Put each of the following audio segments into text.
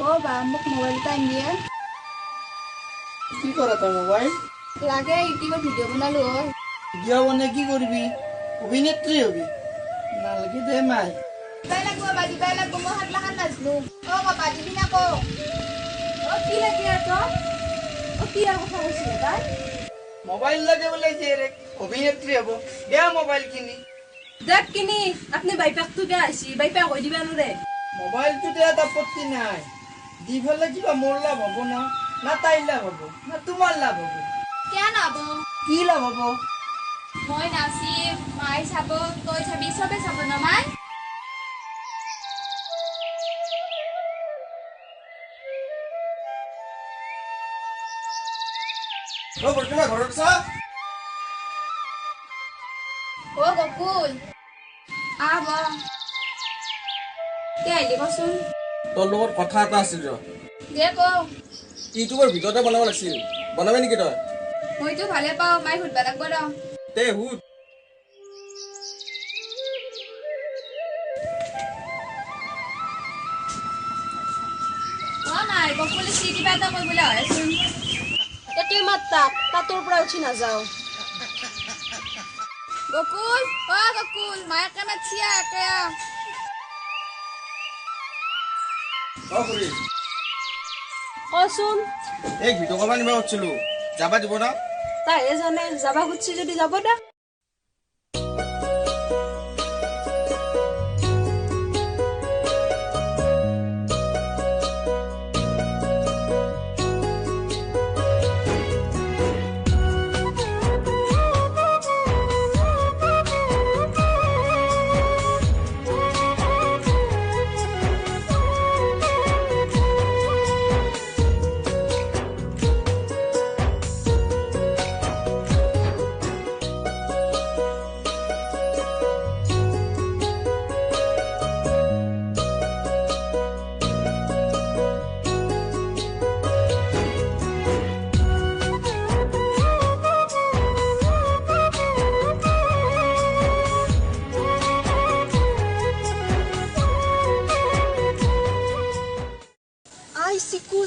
ओ बा मुक mobile time दिए কি কৰা তই মোবাইল लागे यूट्यूब वीडियो बनालो ভিডিঅ' বনাই কি কৰিবি অভিনেত্ৰী হবি নালাগে দে মাই बाय लागो बाजी बाय लागो मो हात लाखान नाजनु ओ बा बाजी बिना को ओ की लागे तो ओ की আর কথা কইছিল তাই মোবাইল লাগে বলে যে রে অভিনেত্ৰী হব দেয়া মোবাইল কিনি দেখ কিনি আপনি বাইপাকটো কে আইছি বাইপা কই দিবা নরে মোবাইলটো দেয়া আপত্তি নাই দি ফেলে কিবা মোৰ লাভ হব না তাই লাভ হব না তোমাৰ লাভ হব কেন আবো কি লাভ হব মই নাচি মাই চাব তই চাবি সবে চাব না মাই ও বৰ্তমান ঘৰত আছা ओ गकुल आबा কে আইলি কসুন তোৰ লগত কথা এটা আছিল দে কো ইউটিউবৰ ভিডিঅ'টা বনাব লাগিছিল বনাবি নেকি তই মই তো ভালে পাও মাই হুদবা লাগব ৰ তে হুত ও নাই গকুলে সি কিবা এটা কই বলে হয়ছুন এতে মাত্তা তাতোর পৰা উঠি না যাও গকুল ও গকুল মায়া কেমা ছিয়া কেয়া অ খুৰী কচোন এই ভিডিঅ' কল নিব খুজিছিলো যাবা দিব না তাই জানে যাবা খুঁজছি যদি যাব দা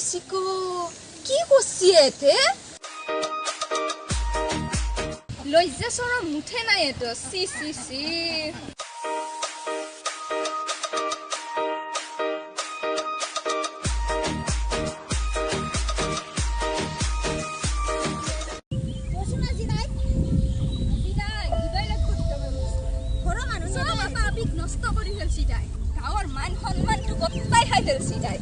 সিকো কি করছি এতে লজ্জা সরম মুঠে নাই এতো সি সি সি নষ্ট কৰি ফেলছি তাই গাঁৱৰ মান সন্মানটো গতাই খাই ফেলছি তাই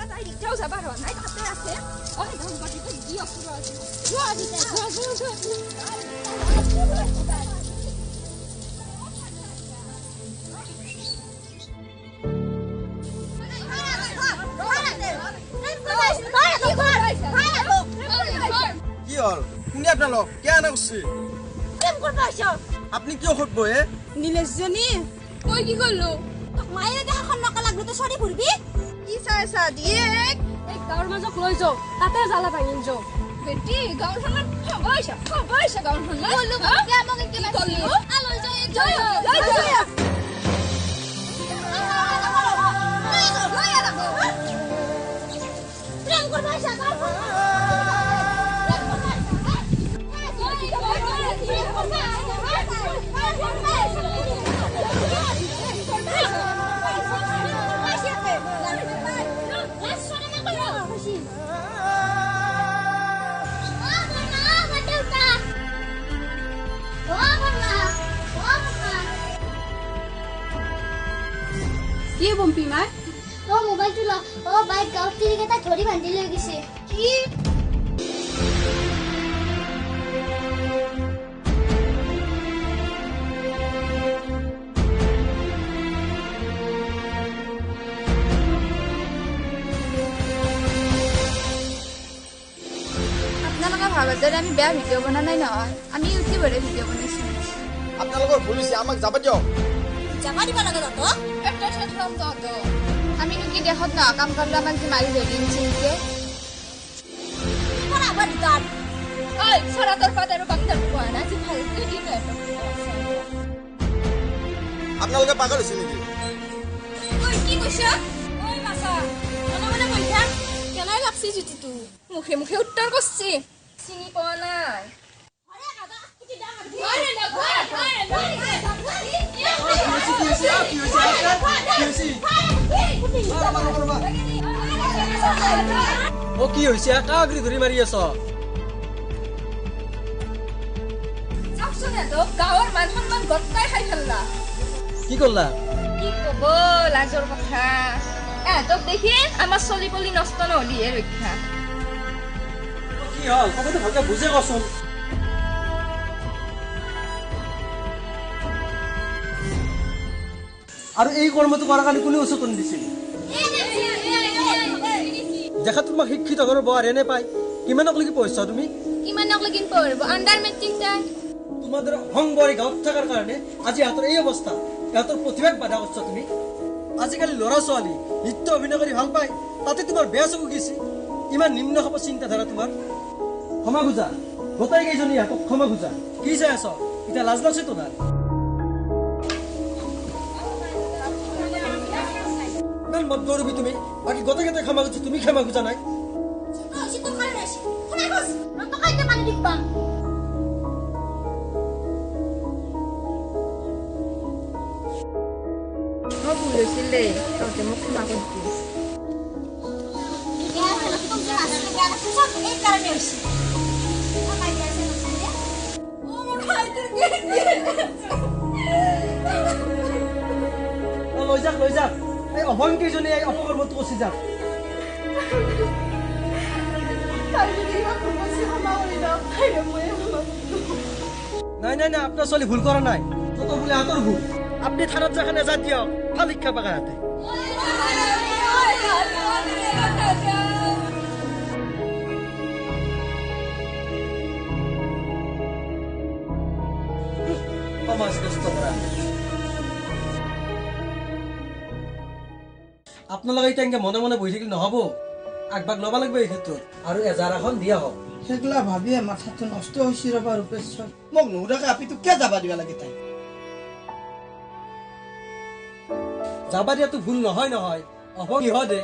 তাই ৰিক্সাও যাবা ৰ নাই তাতে আছে ঐ ধন পাতি দি অসুৰ আছে যোৱা দিতা কি হল কোনে আপোনালোক কিয় আনা কৰিছে প্রেম করবা আইছ আপুনি কিয় সুধব হে নীলেশজনী কই কি করলো তোক মায়ের দেখাখন নকা লাগলো তো সরি ফুরবি কি চাইছা দিয়ে এই গাঁৱৰ মাজক লৈ যাও তাতে জ্বালা ভাঙিন যাও বেটি গাঁওখনত খবাইছা গাঁওখনত বললো কে আমাকে কি করলো আলো যায় জয় প্রেম করবা আইছ কি বম্পি মাই ও মোবাইলটো ল ও বাইক গাঁৱত তিৰিকেইটা ধৰি বান্ধি লৈ গৈছে কি আপোনালোকে ভাবে যে আমি বেয়া ভিডিঅ' বনা নাই নহয় আমি ইউটিউবৰে ভিডিঅ' বনাইছো আপোনালোকৰ ভুল হৈছে আমাক যাব দিয়ক যাবা দিব লাগে তত আমি কি দেশত ন কাম করলে আমাক যে মারি ধরি নিছে পড়া বাদ গান ওই ছড়া তোর পাতার বাংলার কোয়া না যে ফালতু দিন আপোনালোকে পাগল হৈছে নেকি ওই কি কইছ ওই মাসা মনে মনে জানাই লাগছি জুতিটো মুখে মুখে উত্তৰ কৰছি চিনি পোৱা নাই ও কি হৈছে কাগৰি ধৰি মাৰি আছ চাওকচোন গাঁৱৰ মান সন্মান গটাই খাই ফেললা কি কৰলা কি কব লাজৰ কথা এহঁতক দেখি আমাৰ চলি পলি নষ্ট নহলিহে ৰক্ষা কি হ'ল কথাটো ভালকে বুজে কচোন আৰু এই কৰ্মটো কৰাৰ কাৰণে কোনে উচতন দিছিল দেখা তোমাক শিক্ষিত ঘৰৰ বৰ এনে পাই কিমানক লাগি পঢ়িছা তুমি কিমানক লগিন পঢ়িব আণ্ডাৰ মেট্ৰিক তাই তোমাদেৰ সংবৰী গাঁৱত থকাৰ কাৰণে আজি ইহঁতৰ এই অৱস্থা ইহঁতৰ প্ৰতিভাক বাধা কৰিছা তুমি আজিকালি ল'ৰা ছোৱালী নৃত্য অভিনয় কৰি ভাল পায় তাতে তোমাৰ বেয়া চকু গেছি ইমান নিম্ন হ'ব চিন্তাধাৰা তোমাৰ ক্ষমা খুজা গোটাই কেইজনী ইহঁতক ক্ষমা খুজা কি চাই আছ এতিয়া লাজ লাগছে তোমাৰ ইমান মত গৌৰৱী তুমি বাকী গোটেইকেইটাই ক্ষমা খুজিছে তুমি ক্ষমা খুজা নাই মই ভুল হৈছিল দেই তহঁতে মোক ক্ষমা কৰিবি লৈ যাক এই অভংকেইজনী এই অপকৰ্মটো কৰিছে যাক নাই নাই নাই আপনাৰ ছোৱালী ভুল কৰা নাই তত বোলে হাতৰ ভুল আপনি থানাত যাখান এজাত দিয়ক ভাল শিক্ষা পাকা হাতে আপোনালোকে এতিয়া এনেকে মনে মনে বহি থাকিলে নহব আগভাগ ল'ব লাগিব এই ক্ষেত্ৰত আৰু এজাৰ এখন দিয়া হওক সেইগিলা ভাবিয়ে মাথাটো নষ্ট হৈছে ৰবা ৰূপেশ্বৰ মোক নুৰাকে আপিটো কিয় যাবা দিবা লাগে তাই যাবা দিয়াটো ভুল নহয় নহয় অপকিহদে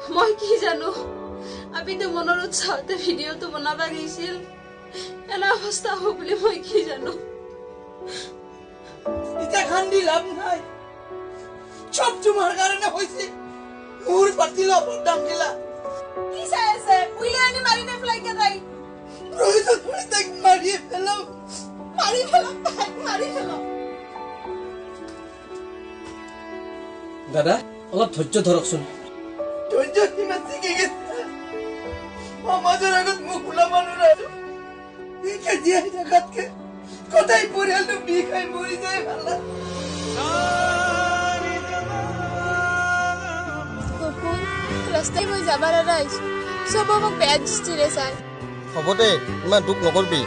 মই কি জানো আপিতো মনৰ উৎসাহতে ভিডিঅ'টো বনাবা গৈছিল এনে অৱস্থা হ'ব বুলি মই কি জানো ইটা খান্দি লাভ নাই সব তোমার কারণে হয়েছে মোর পাতিল বদাম দিলা কি চাই আছে পুইলে আনি মাৰি নে ফ্লাইকে তাই প্ৰয়োজন হলে তাকে মাৰিয়ে ফেলাম মাৰি ফেলাম দাদা অলপ ধৈৰ্য ধৰকচোন ধৈর্য সীমা শিখে গেছে আমাদের আগত মুখ খোলা মানুষ আছে বিকে দিয়ে জগৎকে কোথায় পড়ে আলো বিখাই মরি যায় ভালো ৰাস্তাই মই যাবাৰ আহিছো চব মোক বেয়া দৃষ্টিৰে চাই হ'ব দে ইমান দুখ নকৰবি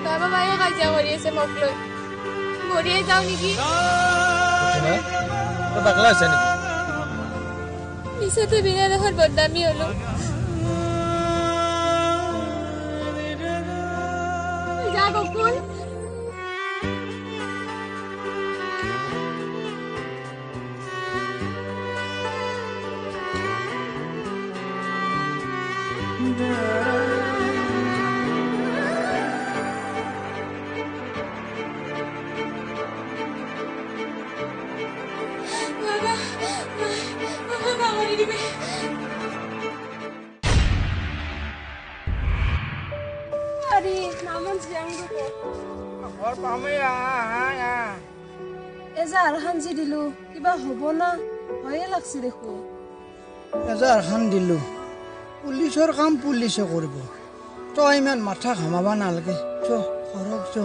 বাবা মায়ে কাজিয়া কৰি আছে মোক লৈ মৰিয়ে যাওঁ নেকি পাগলা হৈছে নেকি পিছতে বিনা দোষৰ বদনামী হলো যা বকুল এজাৰ সাঞ্জি দিলো কিবা হব না ভয়ে লাগছে দেখো এজাৰ খান দিলো পুলিচৰ কাম পুলিচে কৰিব তই ইমান মাথা ঘামাবা নালাগে চ ঘৰক চ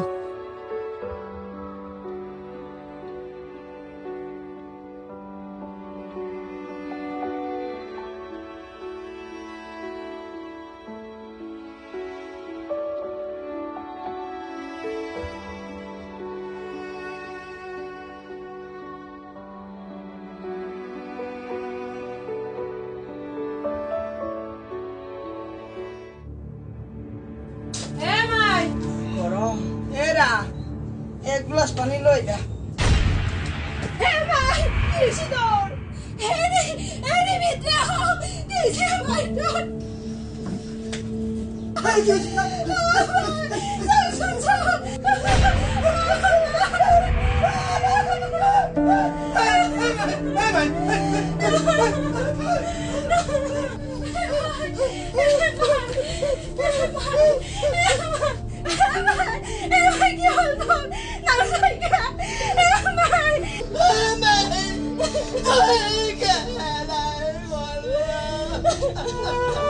এক গ্লাস পানি লই যা হে ভাই কি হইছে তোর হে রে ভিতরে Hãy subscribe cho kênh Ghiền Mì Gõ để không bỏ lỡ